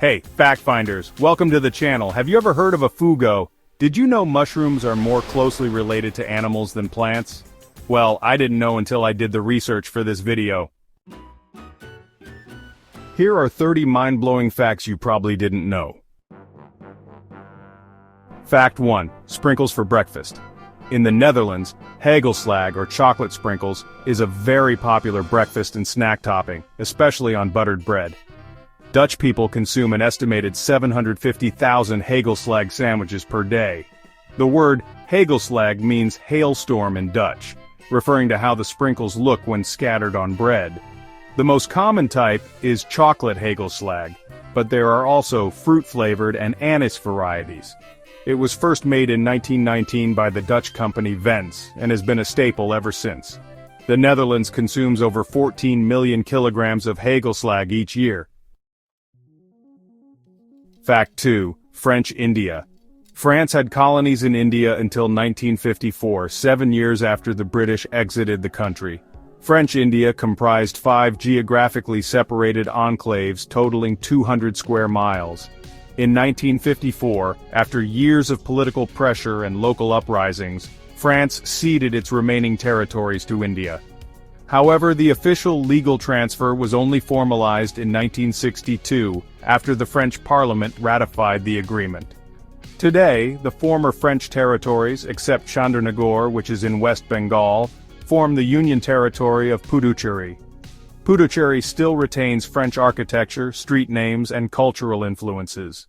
Hey, fact finders, welcome to the channel. Have you ever heard of a fugo? Did you know mushrooms are more closely related to animals than plants? Well, I didn't know until I did the research for this video. Here are 30 mind-blowing facts you probably didn't know. Fact 1. Sprinkles for breakfast. In the Netherlands, hagelslag or chocolate sprinkles is a very popular breakfast and snack topping, especially on buttered bread. Dutch people consume an estimated 750,000 hagelslag sandwiches per day. The word hagelslag means hailstorm in Dutch, referring to how the sprinkles look when scattered on bread. The most common type is chocolate hagelslag, but there are also fruit-flavored and anise varieties. It was first made in 1919 by the Dutch company Vence and has been a staple ever since. The Netherlands consumes over 14 million kilograms of hagelslag each year. Fact 2. French India. France had colonies in India until 1954, 7 years after the British exited the country. French India comprised 5 geographically separated enclaves totaling 200 square miles. In 1954, after years of political pressure and local uprisings, France ceded its remaining territories to India. However, the official legal transfer was only formalized in 1962, after the French Parliament ratified the agreement. Today, the former French territories, except Chandernagore, which is in West Bengal, form the Union Territory of Puducherry. Puducherry still retains French architecture, street names, and cultural influences.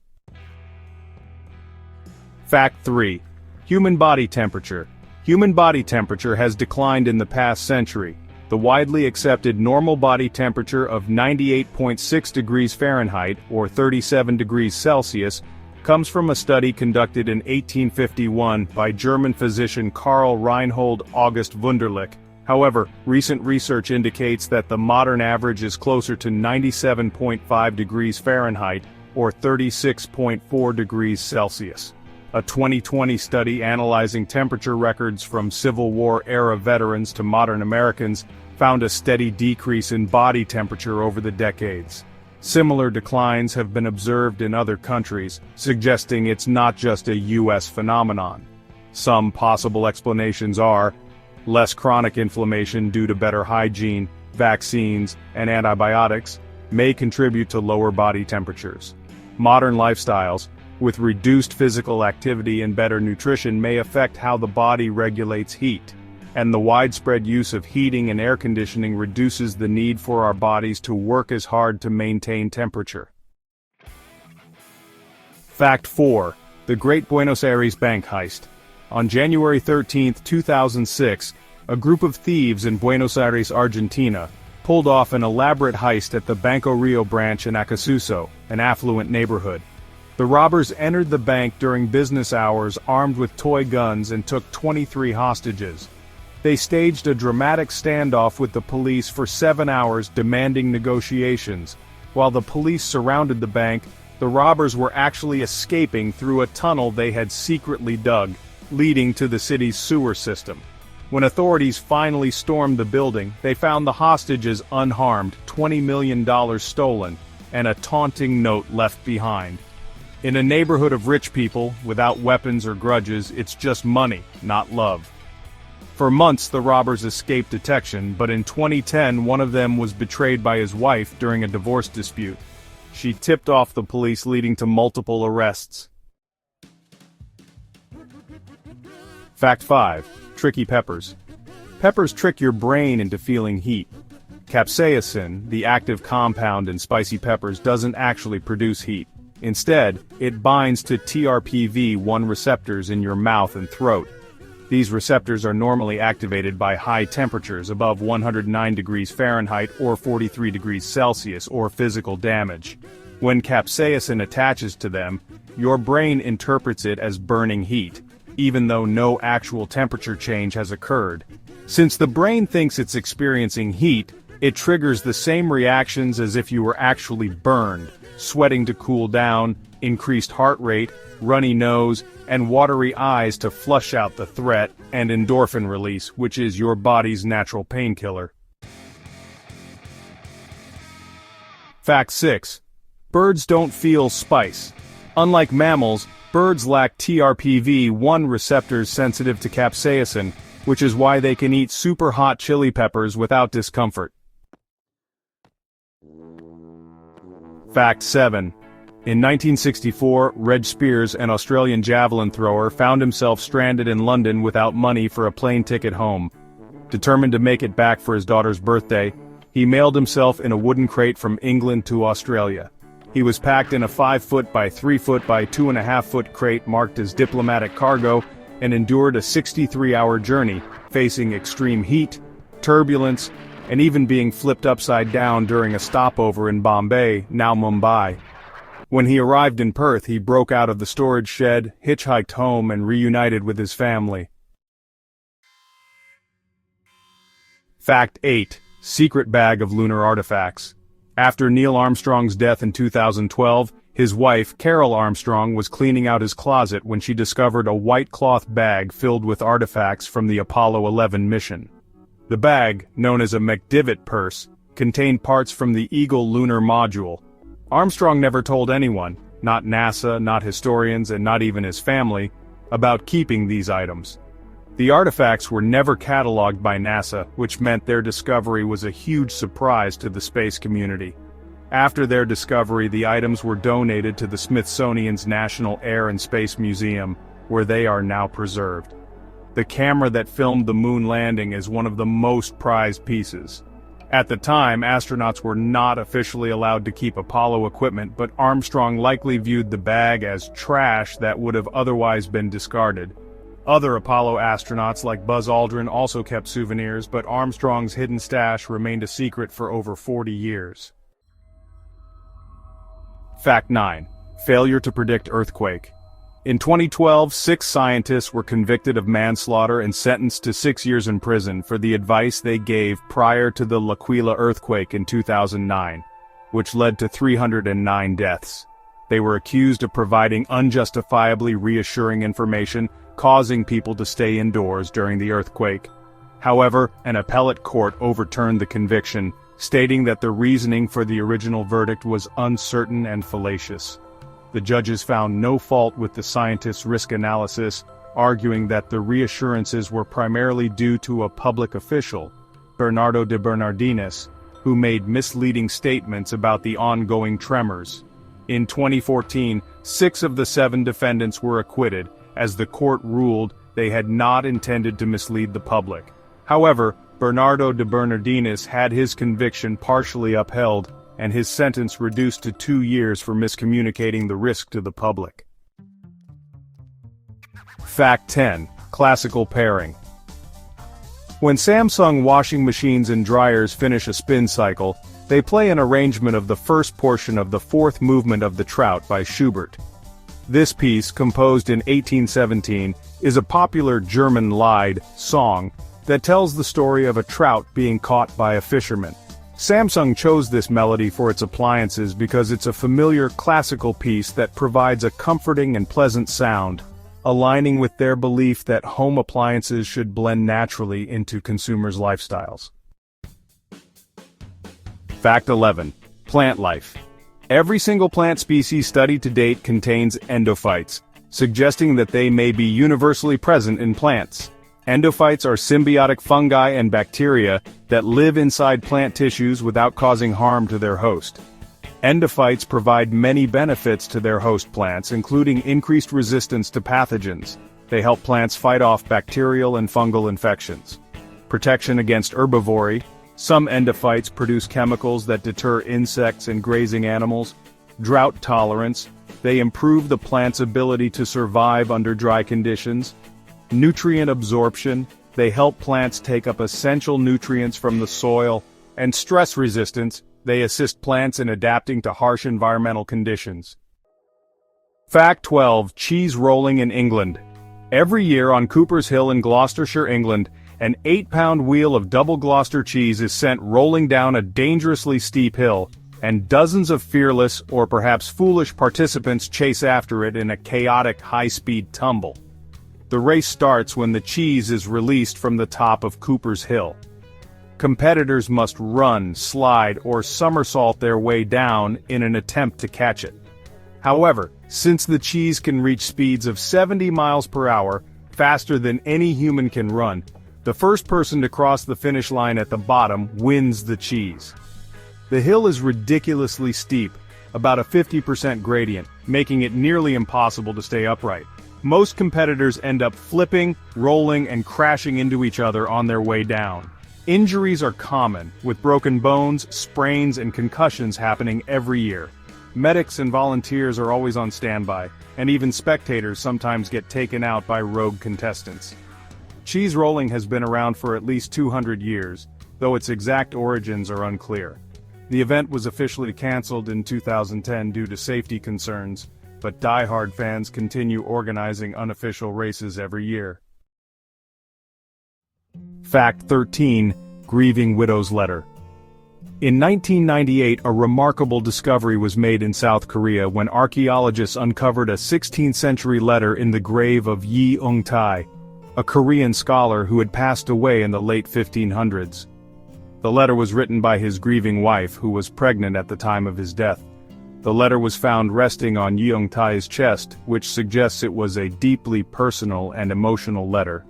Fact 3. Human body temperature. Human body temperature has declined in the past century. The widely accepted normal body temperature of 98.6 degrees Fahrenheit, or 37 degrees Celsius, comes from a study conducted in 1851 by German physician Karl Reinhold August Wunderlich. However, recent research indicates that the modern average is closer to 97.5 degrees Fahrenheit, or 36.4 degrees Celsius. A 2020 study analyzing temperature records from Civil War-era veterans to modern Americans found a steady decrease in body temperature over the decades. Similar declines have been observed in other countries, suggesting it's not just a U.S. phenomenon. Some possible explanations are less chronic inflammation due to better hygiene, vaccines, and antibiotics may contribute to lower body temperatures. Modern lifestyles, with reduced physical activity and better nutrition, may affect how the body regulates heat, and the widespread use of heating and air conditioning reduces the need for our bodies to work as hard to maintain temperature. Fact 4. The Great Buenos Aires Bank Heist. On January 13, 2006, a group of thieves in Buenos Aires, Argentina, pulled off an elaborate heist at the Banco Rio branch in Acasuso, an affluent neighborhood. The robbers entered the bank during business hours armed with toy guns and took 23 hostages. They staged a dramatic standoff with the police for 7 hours demanding negotiations. While the police surrounded the bank, the robbers were actually escaping through a tunnel they had secretly dug, leading to the city's sewer system. When authorities finally stormed the building, they found the hostages unharmed, $20 million stolen, and a taunting note left behind. In a neighborhood of rich people, without weapons or grudges, it's just money, not love. For months the robbers escaped detection, but in 2010 one of them was betrayed by his wife during a divorce dispute. She tipped off the police, leading to multiple arrests. Fact 5. Tricky peppers. Peppers trick your brain into feeling heat. Capsaicin, the active compound in spicy peppers, doesn't actually produce heat. Instead, it binds to TRPV1 receptors in your mouth and throat. These receptors are normally activated by high temperatures above 109 degrees Fahrenheit or 43 degrees Celsius or physical damage. When capsaicin attaches to them, your brain interprets it as burning heat, even though no actual temperature change has occurred. Since the brain thinks it's experiencing heat, it triggers the same reactions as if you were actually burned: sweating to cool down, increased heart rate, runny nose, and watery eyes to flush out the threat, and endorphin release, which is your body's natural painkiller. Fact 6. Birds don't feel spice. Unlike mammals, birds lack TRPV1 receptors sensitive to capsaicin, which is why they can eat super hot chili peppers without discomfort. Fact 7. In 1964, Reg Spears, an Australian javelin thrower, found himself stranded in London without money for a plane ticket home. Determined to make it back for his daughter's birthday, he mailed himself in a wooden crate from England to Australia. He was packed in a 5-foot by 3-foot by 2.5-foot crate marked as diplomatic cargo and endured a 63-hour journey, facing extreme heat, turbulence, and even being flipped upside down during a stopover in Bombay, now Mumbai. When he arrived in Perth, he broke out of the storage shed, hitchhiked home, and reunited with his family. Fact 8. Secret bag of lunar artifacts. After Neil Armstrong's death in 2012, his wife, Carol Armstrong, was cleaning out his closet when she discovered a white cloth bag filled with artifacts from the Apollo 11 mission. The bag, known as a McDivitt purse, contained parts from the Eagle lunar module. Armstrong never told anyone, not NASA, not historians, and not even his family, about keeping these items. The artifacts were never cataloged by NASA, which meant their discovery was a huge surprise to the space community. After their discovery, the items were donated to the Smithsonian's National Air and Space Museum, where they are now preserved. The camera that filmed the moon landing is one of the most prized pieces. At the time, astronauts were not officially allowed to keep Apollo equipment, but Armstrong likely viewed the bag as trash that would have otherwise been discarded. Other Apollo astronauts like Buzz Aldrin also kept souvenirs, but Armstrong's hidden stash remained a secret for over 40 years. Fact 9. Failure to predict earthquake. In 2012, 6 scientists were convicted of manslaughter and sentenced to 6 years in prison for the advice they gave prior to the L'Aquila earthquake in 2009, which led to 309 deaths. They were accused of providing unjustifiably reassuring information, causing people to stay indoors during the earthquake. However, an appellate court overturned the conviction, stating that the reasoning for the original verdict was uncertain and fallacious. The judges found no fault with the scientists' risk analysis, arguing that the reassurances were primarily due to a public official, Bernardo de Bernardinis, who made misleading statements about the ongoing tremors. In 2014, 6 of the 7 defendants were acquitted, as the court ruled they had not intended to mislead the public. However, Bernardo de Bernardinis had his conviction partially upheld, and his sentence reduced to 2 years for miscommunicating the risk to the public. Fact 10. Classical pairing. When Samsung washing machines and dryers finish a spin cycle, they play an arrangement of the first portion of the 4th movement of the Trout by Schubert. This piece, composed in 1817, is a popular German Lied song that tells the story of a trout being caught by a fisherman. Samsung chose this melody for its appliances because it's a familiar classical piece that provides a comforting and pleasant sound, aligning with their belief that home appliances should blend naturally into consumers' lifestyles. Fact 11. Plant life. Every single plant species studied to date contains endophytes, suggesting that they may be universally present in plants. Endophytes are symbiotic fungi and bacteria that live inside plant tissues without causing harm to their host. Endophytes provide many benefits to their host plants, including increased resistance to pathogens. They help plants fight off bacterial and fungal infections. Protection against herbivory. Some endophytes produce chemicals that deter insects and grazing animals. Drought tolerance. They improve the plant's ability to survive under dry conditions. Nutrient absorption. They help plants take up essential nutrients from the soil. And stress resistance. They assist plants in adapting to harsh environmental conditions. Fact 12. Cheese rolling in England. Every year on Cooper's Hill in Gloucestershire, England, an 8-pound wheel of double Gloucester cheese is sent rolling down a dangerously steep hill, and dozens of fearless, or perhaps foolish participants chase after it in a chaotic high-speed tumble. The race starts when the cheese is released from the top of Cooper's Hill. Competitors must run, slide, or somersault their way down in an attempt to catch it. However, since the cheese can reach speeds of 70 miles per hour, faster than any human can run, the first person to cross the finish line at the bottom wins the cheese. The hill is ridiculously steep, about a 50% gradient, making it nearly impossible to stay upright. Most competitors end up flipping, rolling, and crashing into each other on their way down. Injuries are common, with broken bones, sprains, and concussions happening every year. Medics and volunteers are always on standby, and even spectators sometimes get taken out by rogue contestants. Cheese rolling has been around for at least 200 years, though its exact origins are unclear. The event was officially canceled in 2010 due to safety concerns, but die-hard fans continue organizing unofficial races every year. Fact 13. Grieving Widow's Letter. In 1998, a remarkable discovery was made in South Korea when archaeologists uncovered a 16th-century letter in the grave of Yi Eung-tae, a Korean scholar who had passed away in the late 1500s. The letter was written by his grieving wife, who was pregnant at the time of his death. The letter was found resting on Yi Eung-tae's chest, which suggests it was a deeply personal and emotional letter.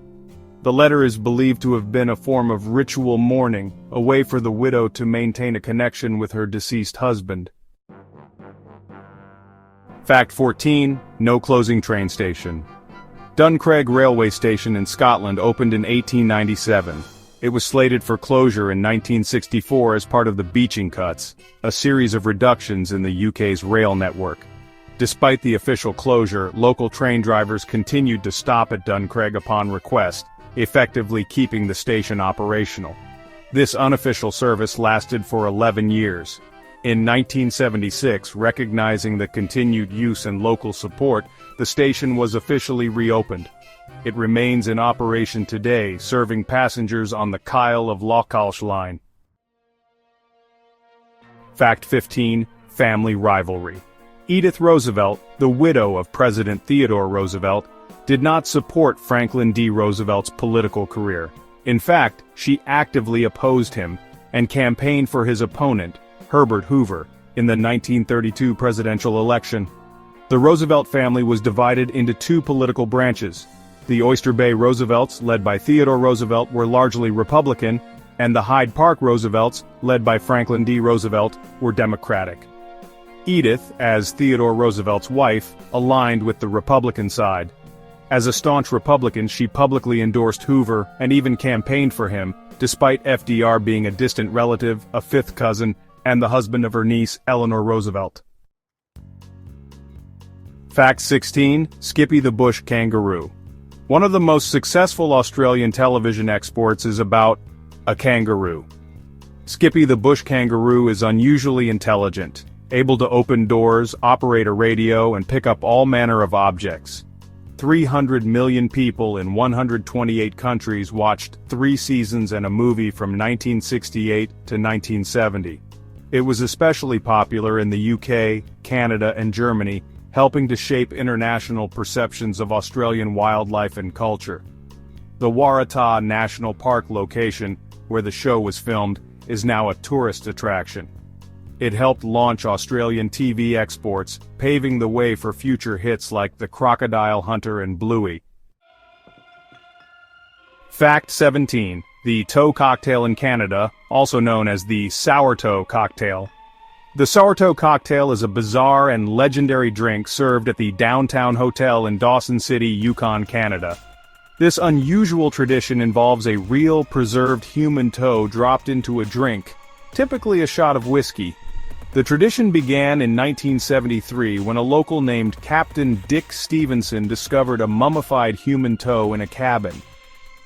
The letter is believed to have been a form of ritual mourning, a way for the widow to maintain a connection with her deceased husband. Fact 14. No closing train station. Duncraig Railway Station in Scotland opened in 1897. It was slated for closure in 1964 as part of the Beeching Cuts, a series of reductions in the UK's rail network. Despite the official closure, local train drivers continued to stop at Duncraig upon request, effectively keeping the station operational. This unofficial service lasted for 11 years. In 1976, recognizing the continued use and local support, the station was officially reopened. It remains in operation today, serving passengers on the Kyle of Lochalsh line. Fact 15. Family rivalry. Edith Roosevelt, the widow of President Theodore Roosevelt, did not support Franklin D. Roosevelt's political career. In fact, she actively opposed him and campaigned for his opponent, Herbert Hoover, in the 1932 presidential election. The Roosevelt family was divided into two political branches. The Oyster Bay Roosevelts, led by Theodore Roosevelt, were largely Republican, and the Hyde Park Roosevelts, led by Franklin D. Roosevelt, were Democratic. Edith, as Theodore Roosevelt's wife, aligned with the Republican side. As a staunch Republican, she publicly endorsed Hoover and even campaigned for him, despite FDR being a distant relative, a fifth cousin, and the husband of her niece, Eleanor Roosevelt. Fact 16. Skippy the Bush Kangaroo. One of the most successful Australian television exports is about a kangaroo. Skippy the Bush Kangaroo is unusually intelligent, able to open doors, operate a radio, and pick up all manner of objects. 300 million people in 128 countries watched 3 seasons and a movie from 1968 to 1970. It was especially popular in the UK, Canada, and Germany, helping to shape international perceptions of Australian wildlife and culture. The Waratah National Park location, where the show was filmed, is now a tourist attraction. It helped launch Australian TV exports, paving the way for future hits like The Crocodile Hunter and Bluey. Fact 17. The toe cocktail in Canada, also known as the sourdough cocktail. The sourdough cocktail is a bizarre and legendary drink served at the Downtown Hotel in Dawson City, Yukon, Canada. This unusual tradition involves a real preserved human toe dropped into a drink, typically a shot of whiskey. The tradition began in 1973 when a local named Captain Dick Stevenson discovered a mummified human toe in a cabin.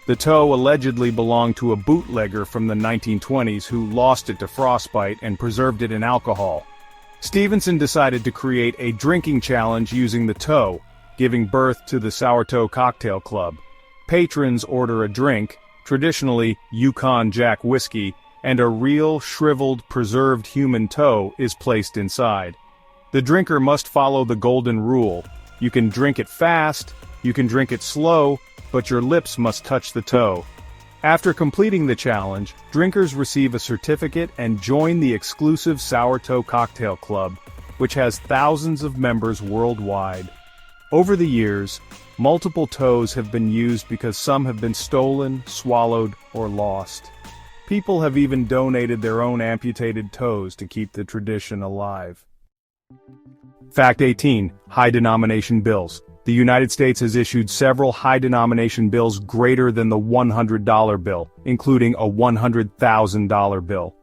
The toe allegedly belonged to a bootlegger from the 1920s who lost it to frostbite and preserved it in alcohol. Stevenson decided to create a drinking challenge using the toe, giving birth to the Sourdough Cocktail Club. Patrons order a drink, traditionally Yukon Jack whiskey, and a real, shriveled, preserved human toe is placed inside. The drinker must follow the golden rule. You can drink it fast, you can drink it slow, but your lips must touch the toe. After completing the challenge, drinkers receive a certificate and join the exclusive Sour Toe Cocktail Club, which has thousands of members worldwide. Over the years, multiple toes have been used because some have been stolen, swallowed, or lost. People have even donated their own amputated toes to keep the tradition alive. Fact 18. High-denomination bills. The United States has issued several high-denomination bills greater than the $100 bill, including a $100,000 bill.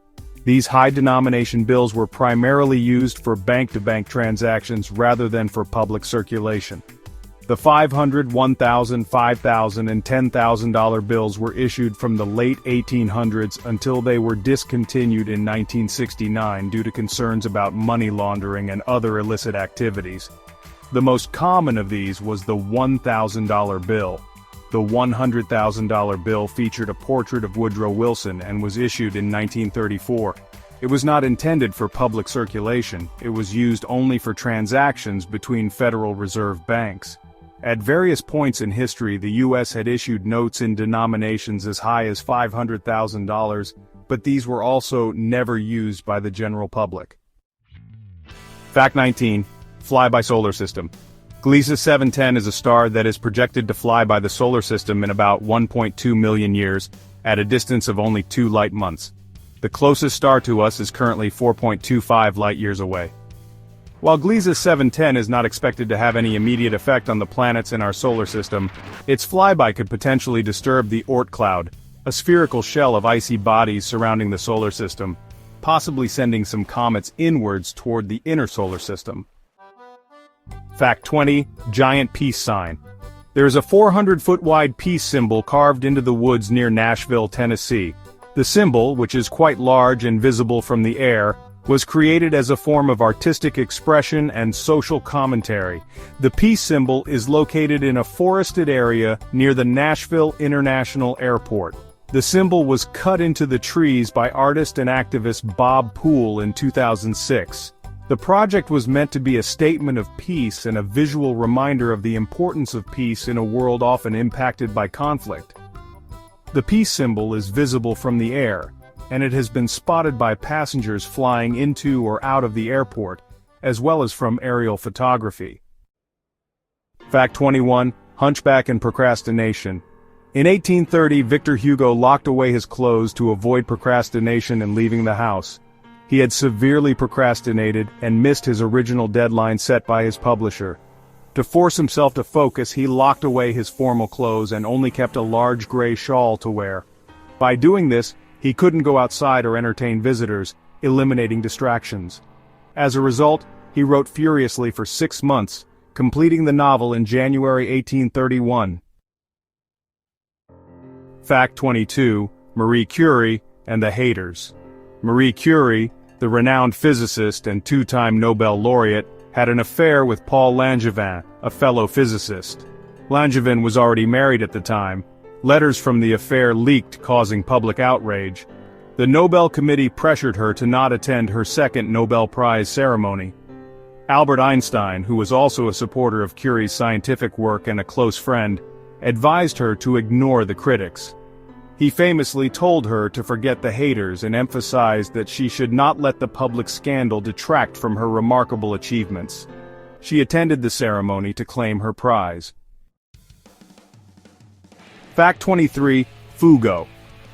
These high-denomination bills were primarily used for bank-to-bank transactions rather than for public circulation. The $500, $1,000, $5,000, and $10,000 bills were issued from the late 1800s until they were discontinued in 1969 due to concerns about money laundering and other illicit activities. The most common of these was the $1,000 bill. The $100,000 bill featured a portrait of Woodrow Wilson and was issued in 1934. It was not intended for public circulation, it was used only for transactions between Federal Reserve banks. At various points in history, the U.S. had issued notes in denominations as high as $500,000, but these were also never used by the general public. Fact 19. Fly by solar system. Gliese 710 is a star that is projected to fly by the solar system in about 1.2 million years, at a distance of only 2 light months. The closest star to us is currently 4.25 light-years away. While Gliese 710 is not expected to have any immediate effect on the planets in our solar system, its flyby could potentially disturb the Oort cloud, a spherical shell of icy bodies surrounding the solar system, possibly sending some comets inwards toward the inner solar system. Fact 20. Giant peace sign. There is a 400-foot-wide peace symbol carved into the woods near Nashville, Tennessee. The symbol, which is quite large and visible from the air, was created as a form of artistic expression and social commentary. The peace symbol is located in a forested area near the Nashville International Airport. The symbol was cut into the trees by artist and activist Bob Poole in 2006. The project was meant to be a statement of peace and a visual reminder of the importance of peace in a world often impacted by conflict. The peace symbol is visible from the air, and it has been spotted by passengers flying into or out of the airport, as well as from aerial photography. Fact 21. Hunchback and procrastination. In 1830, Victor Hugo locked away his clothes to avoid procrastination and leaving the house. He had severely procrastinated and missed his original deadline set by his publisher. To force himself to focus, he locked away his formal clothes and only kept a large gray shawl to wear. By doing this, he couldn't go outside or entertain visitors, eliminating distractions. As a result, he wrote furiously for 6 months, completing the novel in January 1831. Fact 22. Marie Curie and the haters. Marie Curie, the renowned physicist and 2-time Nobel laureate, had an affair with Paul Langevin, a fellow physicist. Langevin was already married at the time. Letters from the affair leaked, causing public outrage. The Nobel Committee pressured her to not attend her second Nobel Prize ceremony. Albert Einstein, who was also a supporter of Curie's scientific work and a close friend, advised her to ignore the critics. He famously told her to forget the haters and emphasized that she should not let the public scandal detract from her remarkable achievements. She attended the ceremony to claim her prize. Fact 23. Fugo.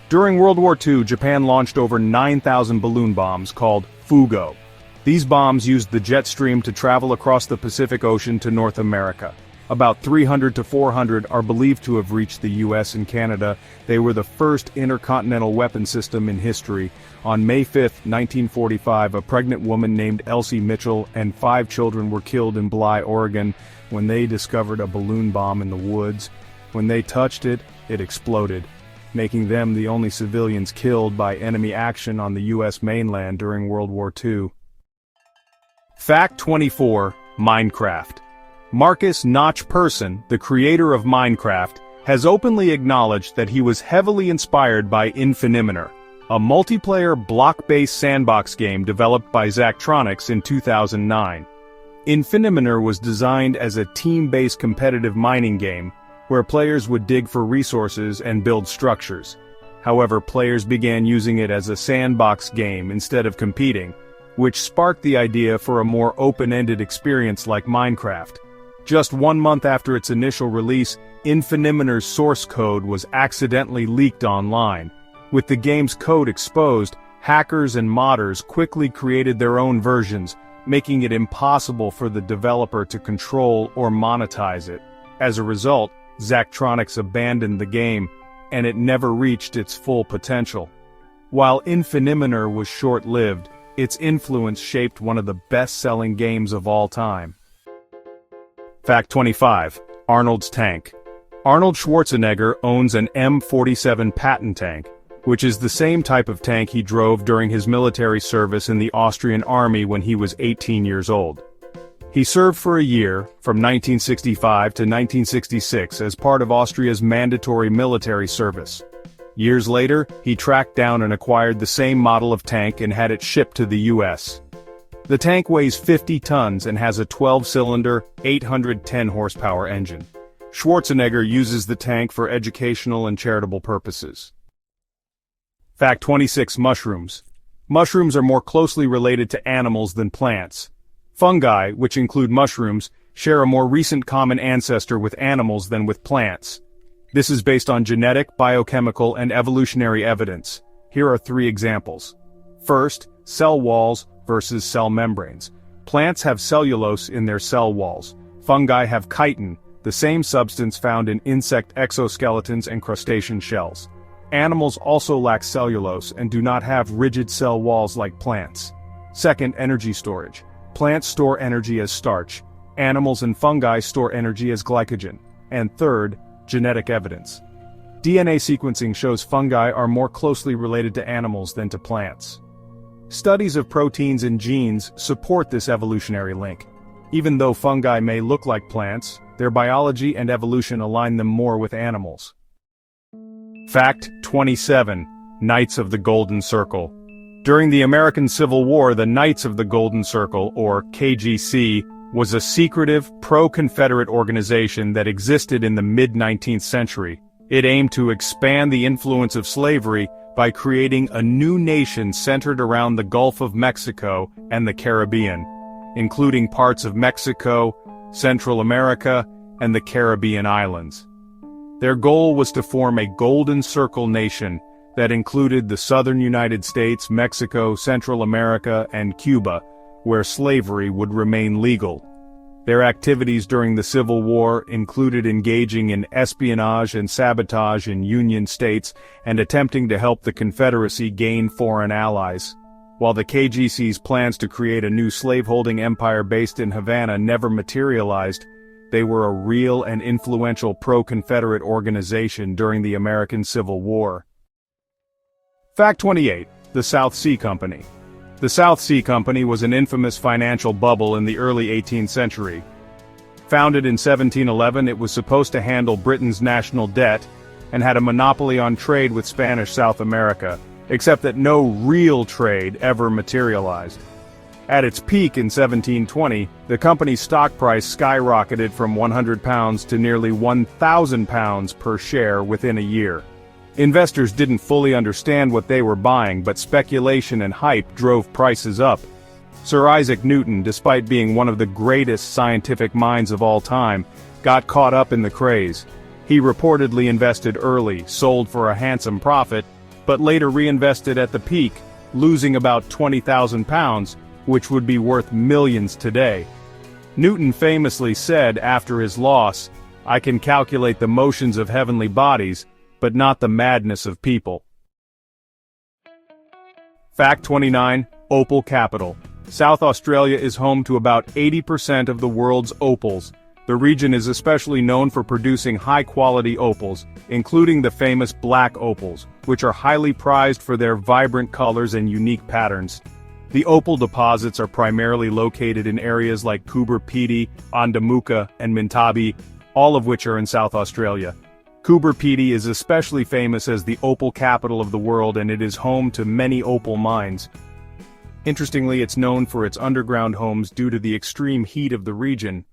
During World War II, Japan launched over 9,000 balloon bombs called Fugo. These bombs used the jet stream to travel across the Pacific Ocean to North America. About 300 to 400 are believed to have reached the U.S. and Canada. They were the first intercontinental weapon system in history. On May 5, 1945, a pregnant woman named Elsie Mitchell and 5 children were killed in Bly, Oregon, when they discovered a balloon bomb in the woods. When they touched it, it exploded, making them the only civilians killed by enemy action on the U.S. mainland during World War II. Fact 24. Minecraft. Marcus Notch Persson, the creator of Minecraft, has openly acknowledged that he was heavily inspired by Infiniminer, a multiplayer block-based sandbox game developed by Zachtronics in 2009. Infiniminer was designed as a team-based competitive mining game, where players would dig for resources and build structures. However, players began using it as a sandbox game instead of competing, which sparked the idea for a more open-ended experience like Minecraft. Just 1 month after its initial release, Infinimenor's source code was accidentally leaked online. With the game's code exposed, hackers and modders quickly created their own versions, making it impossible for the developer to control or monetize it. As a result, Zachtronics abandoned the game, and it never reached its full potential. While Infinimenor was short-lived, its influence shaped one of the best-selling games of all time. Fact 25. Arnold's Tank. Arnold Schwarzenegger owns an M47 Patton tank, which is the same type of tank he drove during his military service in the Austrian army when he was 18 years old. He served for a year, from 1965 to 1966, as part of Austria's mandatory military service. Years later, he tracked down and acquired the same model of tank and had it shipped to the US. The tank weighs 50 tons and has a 12-cylinder, 810-horsepower engine. Schwarzenegger uses the tank for educational and charitable purposes. Fact 26. Mushrooms. Mushrooms are more closely related to animals than plants. Fungi, which include mushrooms, share a more recent common ancestor with animals than with plants. This is based on genetic, biochemical, and evolutionary evidence. Here are 3 examples. First, cell walls versus cell membranes. Plants have cellulose in their cell walls. Fungi have chitin, the same substance found in insect exoskeletons and crustacean shells. Animals also lack cellulose and do not have rigid cell walls like plants. Second, energy storage. Plants store energy as starch. Animals and fungi store energy as glycogen. And third, genetic evidence. DNA sequencing shows fungi are more closely related to animals than to plants. Studies of proteins and genes support this evolutionary link. Even though fungi may look like plants, their biology and evolution align them more with animals. Fact 27. Knights of the Golden Circle. During the American Civil War, the Knights of the Golden Circle, or KGC, was a secretive, pro-Confederate organization that existed in the mid-19th century. It aimed to expand the influence of slavery by creating a new nation centered around the Gulf of Mexico and the Caribbean, including parts of Mexico, Central America, and the Caribbean islands. Their goal was to form a Golden Circle nation that included the southern United States, Mexico, Central America, and Cuba, where slavery would remain legal. Their activities during the Civil War included engaging in espionage and sabotage in Union states and attempting to help the Confederacy gain foreign allies. While the KGC's plans to create a new slaveholding empire based in Havana never materialized, they were a real and influential pro-Confederate organization during the American Civil War. Fact 28. The South Sea Company. The South Sea Company was an infamous financial bubble in the early 18th century. Founded in 1711, it was supposed to handle Britain's national debt and had a monopoly on trade with Spanish South America, except that no real trade ever materialized. At its peak in 1720, the company's stock price skyrocketed from £100 to nearly £1,000 per share within a year. Investors didn't fully understand what they were buying, but speculation and hype drove prices up. Sir Isaac Newton, despite being one of the greatest scientific minds of all time, got caught up in the craze. He reportedly invested early, sold for a handsome profit, but later reinvested at the peak, losing about £20,000, which would be worth millions today. Newton famously said after his loss, "I can calculate the motions of heavenly bodies, but not the madness of people." Fact 29. Opal Capital. South Australia is home to about 80% of the world's opals. The region is especially known for producing high-quality opals, including the famous black opals, which are highly prized for their vibrant colors and unique patterns. The opal deposits are primarily located in areas like Coober Pedy, Ondamuka, and Mintabi, all of which are in South Australia. Coober Pedy is especially famous as the opal capital of the world, and it is home to many opal mines. Interestingly, it's known for its underground homes due to the extreme heat of the region.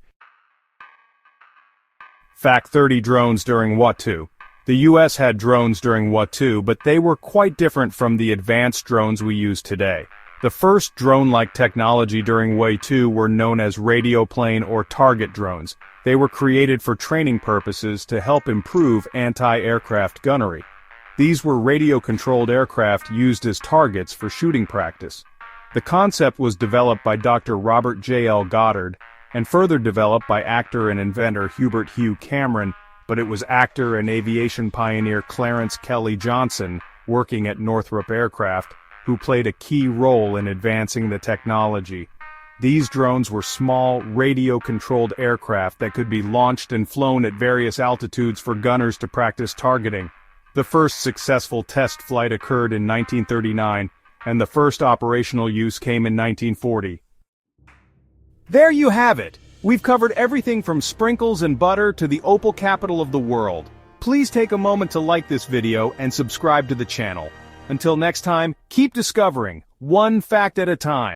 Fact 30. Drones during What II. The US had drones during World War II, but they were quite different from the advanced drones we use today. The first drone-like technology during World War II were known as radioplane or target drones. They were created for training purposes to help improve anti-aircraft gunnery. These were radio-controlled aircraft used as targets for shooting practice. The concept was developed by Dr. Robert J. L. Goddard, and further developed by actor and inventor Hubert Hugh Cameron, but it was actor and aviation pioneer Clarence Kelly Johnson, working at Northrop Aircraft, who played a key role in advancing the technology. These drones were small, radio-controlled aircraft that could be launched and flown at various altitudes for gunners to practice targeting. The first successful test flight occurred in 1939, and the first operational use came in 1940. There you have it! We've covered everything from sprinkles and butter to the opal capital of the world. Please take a moment to like this video and subscribe to the channel. Until next time, keep discovering, one fact at a time.